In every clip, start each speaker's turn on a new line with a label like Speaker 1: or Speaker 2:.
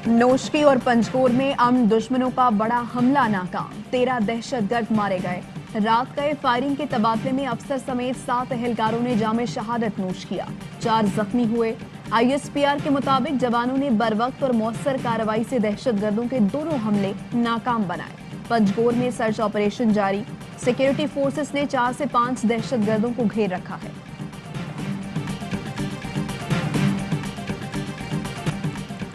Speaker 1: नोशकी और पंजकोर में अमन दुश्मनों का बड़ा हमला नाकाम, 13 दहशतगर्द मारे गए। रात गए फायरिंग के तबादले में अफसर समेत 7 एहलकारों ने जामे शहादत नोश किया, 4 जख्मी हुए। ISPR के मुताबिक जवानों ने बरवक्त और मौसर कार्रवाई से दहशतगर्दों के दोनों हमले नाकाम बनाए। पंजकोर में सर्च ऑपरेशन जारी, सिक्योरिटी फोर्सेस ने 4 से 5 दहशतगर्दों को घेर रखा है।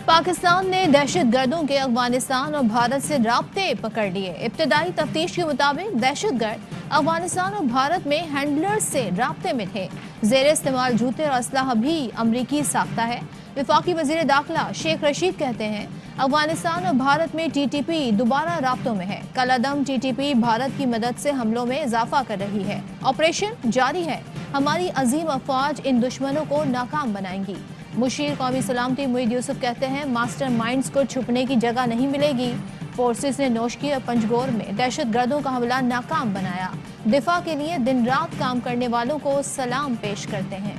Speaker 2: पाकिस्तान ने दहशतगर्दों के अफगानिस्तान और भारत से राब्ते पकड़ लिए। इब्तदाई तफ्तीश के मुताबिक दहशतगर्द अफगानिस्तान और भारत में हैंडलर्स से राब्ते में थे। जेर इस्तेमाल जूते और असलहा भी अमरीकी साख्ता है। वफाकी वजीर दाखिला शेख रशीद कहते हैं अफगानिस्तान और भारत में TTP दोबारा राब्तों में है। कलादम TTP भारत की मदद से हमलों में इजाफा कर रही है। ऑपरेशन जारी है। हमारी अजीम अफवाज इन दुश्मनों को नाकाम बनाएंगी। मुशीर कौमी सलामती मुईद यूसुफ कहते हैं मास्टर माइंड्स को छुपने की जगह नहीं मिलेगी। फोर्सेस ने नोशकी और पंजगोर में दहशतगर्दों का हमला नाकाम बनाया। दिफा के लिए दिन रात काम करने वालों को सलाम पेश करते हैं।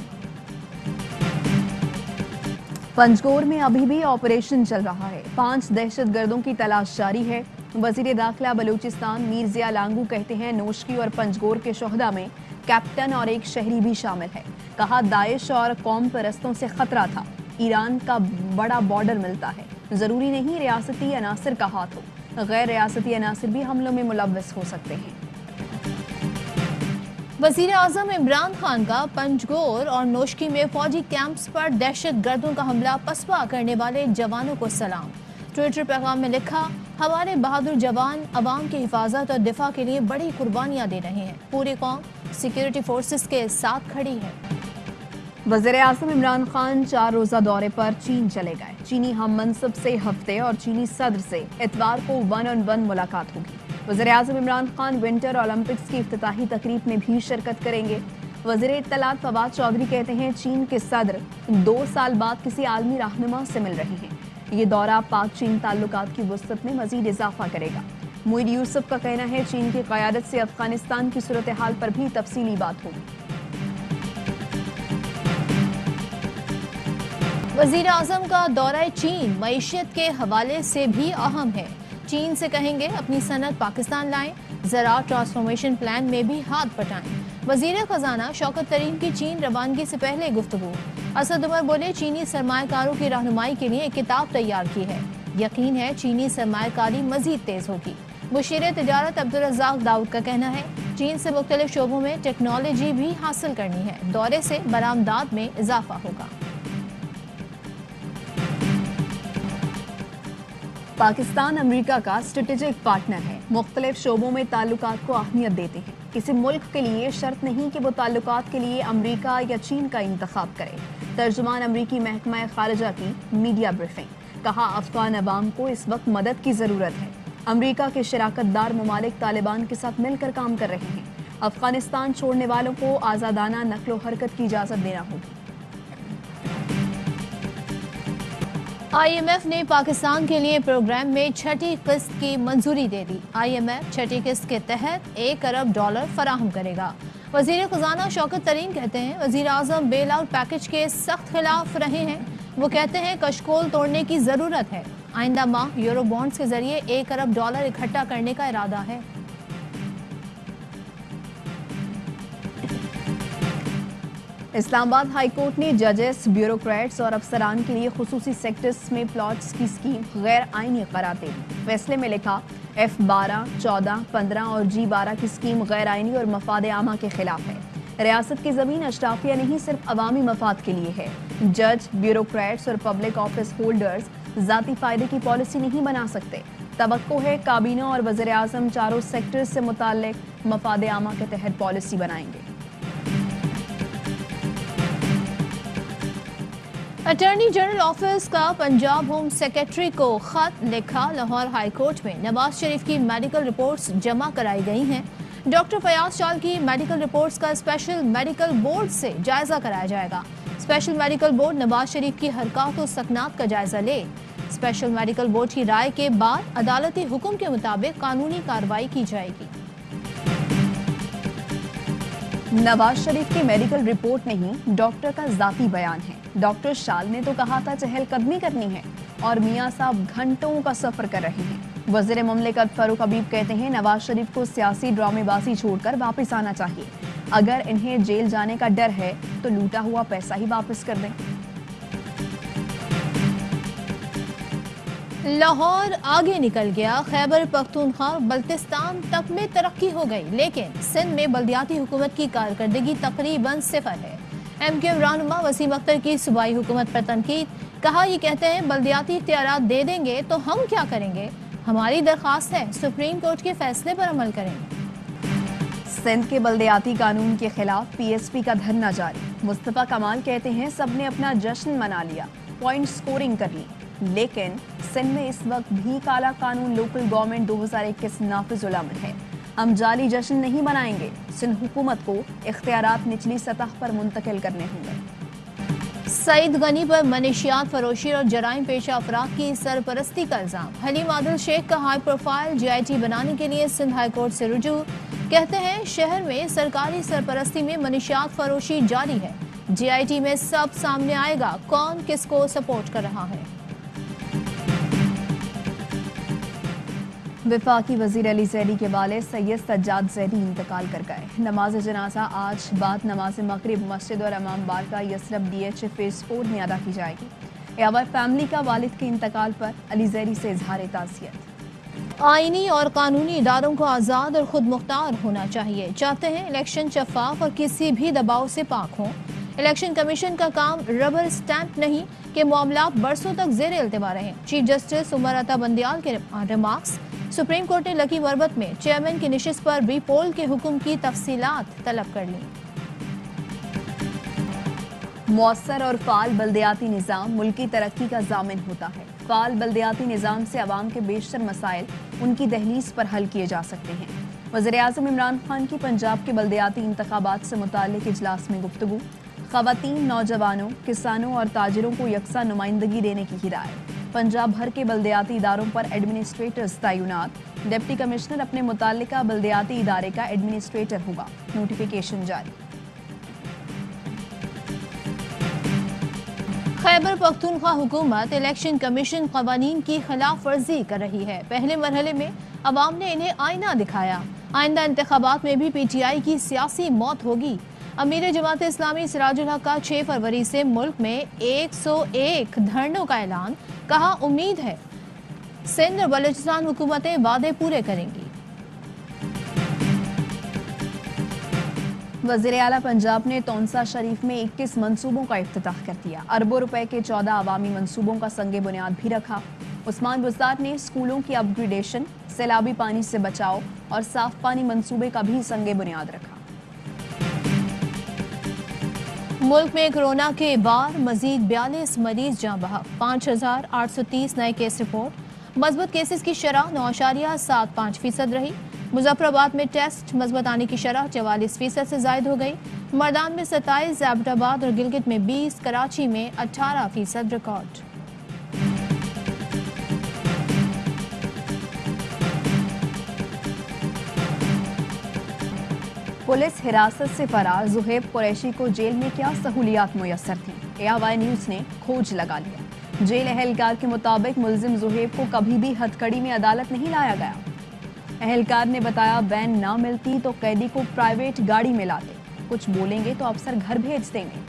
Speaker 1: पंजगोर में अभी भी ऑपरेशन चल रहा है, 5 दहशतगर्दों की तलाश जारी है। वजीर दाखिला बलूचिस्तान मीर जिया लांगू कहते हैं नोशकी और पंजगोर के शोहदा में कैप्टन और एक शहरी भी शामिल है। कहा दाइश और कौम परस्तों से खतरा था। ईरान का बड़ा बॉर्डर मिलता है, जरूरी नहीं रियासती अनासिर का हाथ हो, गैर रियासती अनासिर भी हमलों में मुलव्वस हो सकते हैं।
Speaker 2: वजीर आजम इमरान खान का पंजगोर और नोशकी में फौजी कैंप्स पर दहशतगर्दों का हमला पसपा करने वाले जवानों को सलाम। ट्विटर पैगाम में लिखा, हमारे बहादुर जवान अवाम की हिफाजत और दिफा के लिए बड़ी कुर्बानियां दे रहे हैं। पूरी कौम सिक्योरिटी फोर्सेस के साथ खड़ी है।
Speaker 1: वज़ीर आज़म इमरान खान 4 रोज़ा दौरे पर चीन चले गए। चीनी हम मनसब से हफ्ते और चीनी सदर से इतवार को 1-on-1 मुलाकात होगी। वज़ीर आज़म इमरान खान विंटर ओलंपिक्स की इफ्तिताही तकरीब में भी शिरकत करेंगे। वज़ीर इत्तलात फवाद चौधरी कहते हैं चीन के सदर 2 साल बाद किसी आलमी रहनुमा से मिल रहे हैं। ये दौरा पाक चीन ताल्लुकात की वसअत में मजीद इजाफा करेगा। मुईद यूसुफ का कहना है चीन की क़यादत से अफगानिस्तान की सूरत हाल पर भी तफसीली बात होगी।
Speaker 2: वज़ीर आज़म का दौरा चीन मईशत के हवाले से भी अहम है। चीन से कहेंगे अपनी सनत पाकिस्तान लाएं, ज़राअत ट्रांसफॉर्मेशन प्लान में भी हाथ बटाएं। वज़ीर खजाना शौकत तरीन की चीन रवानगी से पहले गुफ्तगू। असद उमर बोले चीनी सरमायाकारों की रहनुमाई के लिए एक किताब तैयार की है। यकीन है चीनी सरमायाकारी मजीद तेज होगी। मुशीर तिजारत अब्दुल रज़ाक दाऊद का कहना है चीन से मुख्तलिफ शोबों में टेक्नोलॉजी भी हासिल करनी है। दौरे से बरामदात में इजाफा होगा।
Speaker 1: पाकिस्तान अमेरिका का स्ट्रेटेजिक पार्टनर है, मुख्तलिफ शोबों में ताल्लुकात को अहमियत देते हैं। किसी मुल्क के लिए शर्त नहीं कि वो ताल्लुकात के लिए अमेरिका या चीन का इंतखाब करे। तर्जुमान अमरीकी महकमा खारिजा की मीडिया ब्रीफिंग। कहा अफगान अवाम को इस वक्त मदद की ज़रूरत है। अमेरिका के शराकतदार ममालिक तालिबान के साथ मिलकर काम कर रहे हैं। अफगानिस्तान छोड़ने वालों को आज़ादाना नक्लो हरकत की इजाज़त देना होगी।
Speaker 2: IMF ने पाकिस्तान के लिए प्रोग्राम में 6ठी किस्त की मंजूरी दे दी। IMF 6ठी किस्त के तहत $1 अरब फराहम करेगा। वजीर खजाना शौकत तरीन कहते हैं वजीर आजम बेल आउट पैकेज के सख्त खिलाफ रहे हैं। वो कहते हैं कशकोल तोड़ने की जरूरत है। आइंदा माह यूरो बॉन्ड्स के जरिए $1 अरब इकट्ठा करने का इरादा है।
Speaker 1: इस्लामाबाद हाई कोर्ट ने जजेस, ब्यूरोक्रेट्स और अफसरान के लिए खुसूसी सेक्टर्स में प्लॉट्स की स्कीम गैर आईनी करार दे दी। फैसले में लिखा F12, 14, 15 और G12 की स्कीम गैर आईनी और मफाद आमा के खिलाफ है। रियासत की जमीन अशराफिया नहीं सिर्फ अवामी मफाद के लिए है। जज, ब्यूरोक्रेट्स और पब्लिक ऑफिस होल्डर्स जाती फायदे की पॉलिसी नहीं बना सकते। तवक्को है काबीना और वज़ीर आज़म चारों सेक्टर्स से मुताल्लिक मफाद आमा के तहत पॉलिसी बनाएंगे।
Speaker 2: अटॉर्नी जनरल ऑफिस का पंजाब होम सेक्रेटरी को खत लिखा। लाहौर हाई कोर्ट में नवाज शरीफ की मेडिकल रिपोर्ट्स जमा कराई गई हैं। डॉक्टर फयाज चाल की मेडिकल रिपोर्ट्स का स्पेशल मेडिकल बोर्ड से जायजा कराया जाएगा। Special medical board Nawaz Sharif की हरकत और सकनात का जायजा ले। स्पेशल मेडिकल बोर्ड की राय के बाद अदालती हुक्म के मुताबिक कानूनी कार्रवाई की जाएगी।
Speaker 1: नवाज शरीफ की मेडिकल रिपोर्ट नहीं, डॉक्टर का जाती बयान है। डॉक्टर शाल ने तो कहा था चहलकदमी करनी है और मियां साहब घंटों का सफर कर रहे हैं। वज़ीर मुमलिकत फारूक हबीब कहते हैं नवाज शरीफ को सियासी ड्रामेबाजी छोड़कर वापस आना चाहिए। अगर इन्हें जेल जाने का डर है तो लूटा हुआ पैसा ही वापस कर दें।
Speaker 2: लाहौर आगे निकल गया, खैबर पख्तूनख्वा और बल्तिस्तान तक में तरक्की हो गई, लेकिन सिंध में बल्दियाती हुकूमत की कारकर्दगी तकरीबन सिफर है। MQM रहनुमा वसीम अख्तर की सूबाई हुकूमत पर तनकीद, कहा ये कहते हैं बल्दियाती इख्तियारात दे देंगे तो हम क्या करेंगे, हमारी दरख्वास्त है सुप्रीम कोर्ट के फैसले पर अमल करेंगे।
Speaker 1: सिंध के बल्दियाती कानून के खिलाफ PSP का धरना जारी। मुस्तफा कमाल कहते हैं सबने अपना जश्न मना लिया, पॉइंट स्कोरिंग कर ली, लेकिन सिंध में इस वक्त भी काला कानून लोकल गवर्नमेंट 2021 नाफिजुल अमल है। हम जाली जश्न नहीं बनाएंगे। सिंध हुकूमत को इख्तियारात निचली सतह पर मुंतकिल करने होंगे।
Speaker 2: सईद गनी पर मनशियात फरोशी और जराइम पेशा अफराद की सरपरस्ती का इल्जाम। हलीम आदिल शेख का हाई प्रोफाइल GIT बनाने के लिए सिंध हाई कोर्ट से रुजू। कहते हैं शहर में सरकारी सरपरस्ती में मनशियात फरोशी जारी है। GIT में सब सामने आएगा, कौन किसको सपोर्ट कर रहा है।
Speaker 1: वफाकी वजीर अली जैदी के वालिद सैयद सज्जाद जैदी इंतकाल कर गए। नमाज जनाजा आज बाद नमाज मगरिब मस्जिद और इमाम बारका यसरब DH फेज 4 में अदा की जाएगी। यावर फैमिली का वालिद के इंतकाल पर अली जैदी से इजहार ताज़ियत।
Speaker 2: आईनी और कानूनी इदारों को आज़ाद और खुद मुख्तार होना चाहिए। चाहते हैं इलेक्शन शफाफ और किसी भी दबाव से पाक हों। इलेक्शन कमीशन का काम रबर स्टैंप नहीं कि मामला बरसों तक जेर इल्तिवा रहे। चीफ जस्टिस उमर अता बंदियाल के रिमार्क्स। सुप्रीम कोर्ट ने लकी मरबत में चेयरमैन की निशिस्त पर भी पोल के हुक्म की तफसीलात तलब कर ली।
Speaker 1: मौसर और फाल बल्दियाती निज़ाम मुल्की तरक्की का जामिन होता है। फाल बल्दियाती निज़ाम से अवाम के बेशतर मसाइल उनकी दहलीज पर हल किए जा सकते हैं। वज़ीर-ए-आज़म इमरान खान की पंजाब के बल्दियाती इंतखाबात से मुताल्लिक इजलास में गुफ्तगू। ख़वातीन, नौजवानों, किसानों और ताजिरों को यकसा नुमाइंदगी देने की हिदायत। पंजाब भर के बल्दियाती इदारों पर एडमिनिस्ट्रेटर्स तैनात। डिप्टी कमिश्नर अपने मुताल्लिका बल्दियाती इदारे का एडमिनिस्ट्रेटर होगा। नोटिफिकेशन जारी।
Speaker 2: खैबर पख्तूनख्वा हुकूमत इलेक्शन कमीशन कवानीन की खिलाफ वर्जी कर रही है। पहले मरहले में अवाम ने इन्हें आईना दिखाया। आइंदा इंतखाबात में भी PTI की सियासी मौत होगी। अमीर जमात इस्लामी सिराजुल हक का 6 फरवरी से मुल्क में 101 धरनों का ऐलान। कहा उम्मीद है सिंध और बलूचिस्तान हुकूमतें वादे पूरे करेंगी।
Speaker 1: वज़ीर आला पंजाब ने तौंसा शरीफ में 21 मंसूबों का इफ्तिताह कर दिया। अरबों रुपए के 14 अवामी मंसूबों का संगे बुनियाद भी रखा। उस्मान बुज़दार ने स्कूलों की अपग्रेडेशन, सैलाबी पानी से बचाव और साफ पानी मंसूबे का भी संगे बुनियाद रखा।
Speaker 2: मुल्क में कोरोना के बाद मजीद 42 मरीज जाँ बहक। 5830 नए केस रिपोर्ट। मजबूत केसेस की शरह 9.75% रही। मुजफ्फराबाद में टेस्ट मजबूत आने की शरह 44% से जायद हो गई। मर्दान में 27, एबटाबाद और गिलगित में 20, कराची में 18% रिकॉर्ड।
Speaker 1: पुलिस हिरासत से फरार ज़ुहैब कुरैशी को जेल में क्या सहूलियात मुयस्सर थी। ARY न्यूज़ ने खोज लगा लिया। जेल एहलकार के मुताबिक मुलजिम ज़ुहैब को कभी भी हथकड़ी में अदालत नहीं लाया गया। एहलकार ने बताया बैन ना मिलती तो कैदी को प्राइवेट गाड़ी में लाते, कुछ बोलेंगे तो अफसर घर भेज देंगे।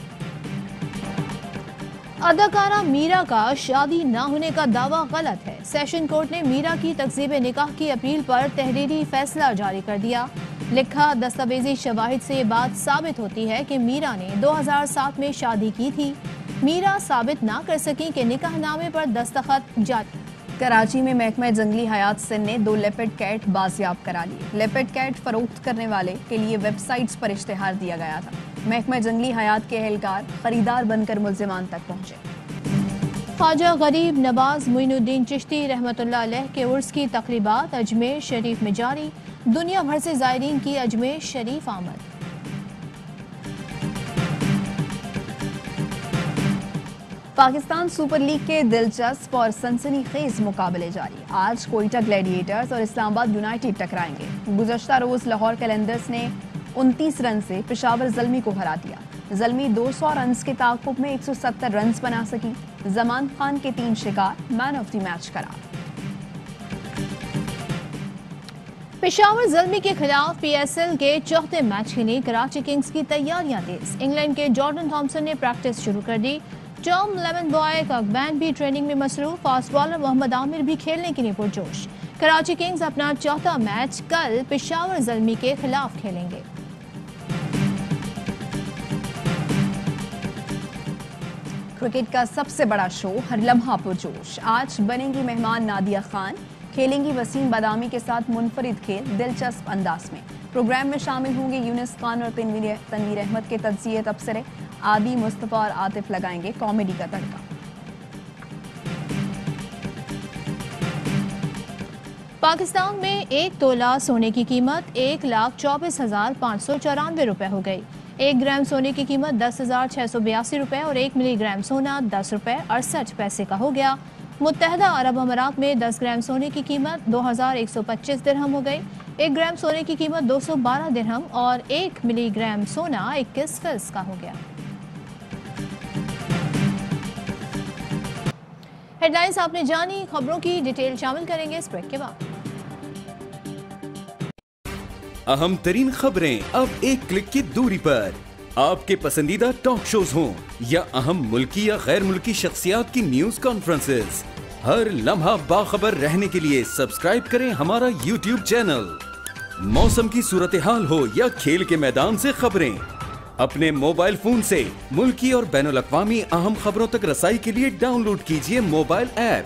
Speaker 2: अदाकारा मीरा का शादी ना होने का दावा गलत है। सेशन कोर्ट ने मीरा की तकज़ीब निकाह की अपील पर तहरीरी फैसला जारी कर दिया। लिखा दस्तावेजी शवाहिद से ये बात साबित होती है कि मीरा ने 2007 में शादी की थी। मीरा साबित ना कर सकी कि निकाहनामे पर दस्तखत जारी।
Speaker 1: कराची में महकमा जंगली हयात सिंध ने 2 लेपर्ड कैट बाजियाब करा लिए। लेपर्ड कैट फरोख्त करने वाले के लिए वेबसाइट्स पर इश्तिहार दिया गया था। महकमा जंगली हयात के एहलकार खरीदार बनकर मुल्जिमान तक पहुंचे।
Speaker 2: ख्वाजा गरीब नवाज मोइनुद्दीन चिश्ती रहमतुल्लाह अलैह के उर्स की तकरीबात अजमेर शरीफ में जारी। दुनिया भर से ज़ायरीन की अजमेर शरीफ आमद।
Speaker 1: पाकिस्तान सुपर लीग के दिलचस्प और सनसनीखेज मुकाबले जारी। आज कोयटा ग्लैडिएटर्स और इस्लामाबाद यूनाइटेड टकराएंगे। गुज़श्ता रोज लाहौर कैलेंडर्स ने 29 रन से पेशावर ज़ल्मी को हरा दिया। زلمی 200 رنز کے تعاقب میں 170 رنز بنا سکی. زمان خان کے 3 شکار مین آف دی میچ قرار.
Speaker 2: پشاور زلمی کے خلاف پی ایس ایل کے چوتھے میچ کے لیے کراچی کنگز کی تیاریاں تیز. انگلینڈ کے جارڈن تھامسن نے پریکٹس شروع کر دی. ٹام لیمن بوائے کاکبین بھی ٹریننگ میں مصروف. فاسٹ بالر محمد عامر بھی کھیلنے کے لیے پرجوش. کراچی کنگز اپنا چوتھا میچ کل پشاور زلمی کے خلاف کھیلیں گے.
Speaker 1: کرکٹ کا سب سے بڑا شو ہر لمحہ پرجوش. آج بنیں گی مہمان نادیہ خان. کھیلیں گی وسیم بادامی کے ساتھ منفرد کھیل دلچسپ انداز میں. پروگرام میں شامل ہوں گے یونس خان اور تنویر احمد کے تجزیے تبصرے. عادی، مصطفیٰ اور عاطف لگائیں گے کامیڈی کا تڑکا.
Speaker 2: پاکستان میں 1 تولہ سونے کی قیمت 1,24,594 روپے ہو گئی. 1 گرام سونے کی قیمت 10,682 روپے اور 1 ملی گرام سونا 10 روپے 68 پیسے کا ہو گیا. متحدہ عرب امارات میں 10 گرام سونے کی قیمت 2,125 درہم ہو گئی. 1 گرام سونے کی قیمت 212 درہم اور 1 ملی گرام سونا 21 فلس کا ہو گیا. ہیڈ لائنز آپ نے جانی. خبروں کی ڈیٹیل شامل کریں گے اس بریک کے بعد.
Speaker 3: اہم ترین خبریں اب ایک کلک کی دوری پر. آپ کے پسندیدہ ٹاک شوز ہوں یا اہم ملکی یا غیر ملکی شخصیات کی نیوز کانفرنسز، ہر لمحہ باخبر رہنے کے لیے سبسکرائب کریں ہمارا یوٹیوب چینل. موسم کی صورتحال ہو یا کھیل کے میدان سے خبریں، اپنے موبائل فون سے ملکی اور بین الاقوامی اہم خبروں تک رسائی کے لیے ڈاؤن لوڈ کیجیے موبائل ایپ.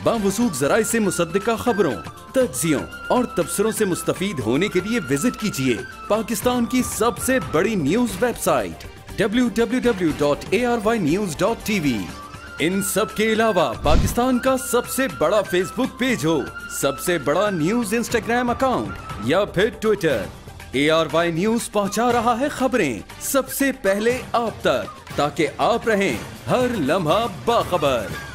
Speaker 3: باوثوق ذرائع سے مصدقہ خبروں، تجزیوں اور تبصروں سے مستفید ہونے کے لیے وزٹ کیجیے پاکستان کی سب سے بڑی نیوز ویب سائٹ www.arYnews.tv. ان سب کے علاوہ پاکستان کا سب سے بڑا فیس بک پیج ہو، سب سے بڑا نیوز انسٹاگرام اکاؤنٹ یا پھر ٹویٹر، ARY نیوز پہنچا رہا ہے خبریں سب سے پہلے آپ تک، تاکہ آپ رہیں ہر لمحہ باخبر.